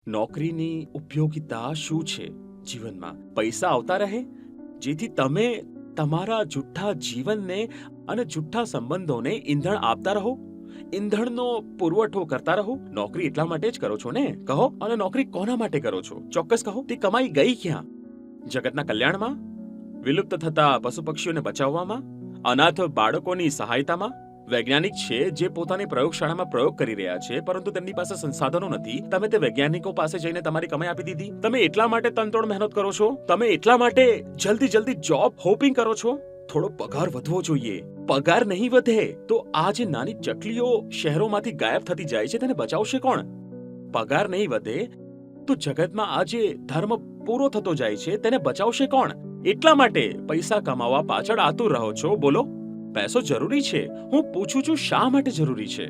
નોકરીની ઉપયોગિતા શું છે જીવનમાં? પૈસા આવતા રહે જેથી તમે તમારા જુઠ્ઠા જીવનને અને જુઠ્ઠા સંબંધોને ઈંધણ આપતા રહો, ઈંધણનો પુરવઠો કરતા રહો. નોકરી એટલા માટે જ કરો છો ને? કહો. અને નોકરી કોના માટે કરો છો? ચોક્કસ કહો. તે કમાઈ ગઈ ક્યાં? જગતના કલ્યાણમાં, વિલુપ્ત થતા પશુ પક્ષીઓને બચાવવામાં, અનાથ બાળકોની સહાયતામાં. વૈજ્ઞાનિક છે જે પોતાની પ્રયોગશાળામાં પ્રયોગ કરી રહ્યા છે, પરંતુ તેમની પાસે સંસાધનો નથી. તમે તે વૈજ્ઞાનિકો પાસે જઈને તમારી કમાઈ આપી દીધી. તમે એટલા માટે તનતોડ મહેનત કરો છો, તમે એટલા માટે જલ્દી જોબ હોપિંગ કરો છો. થોડો પગાર વધવો જોઈએ. પગાર નહીં વધે તો આ જે નાની ચકલીઓ શહેરોમાંથી ગાયબ થતી જાય છે તેને બચાવશે કોણ? પગાર નહીં વધે તો જગતમાં આ જે ધર્મ પૂરો થતો જાય છે તેને બચાવશે કોણ? એટલા માટે પૈસા કમાવા પાછળ આતુર રહો છો. બોલો, પૈસો જરૂરી છે. હું પૂછું છું, શા માટે જરૂરી છે?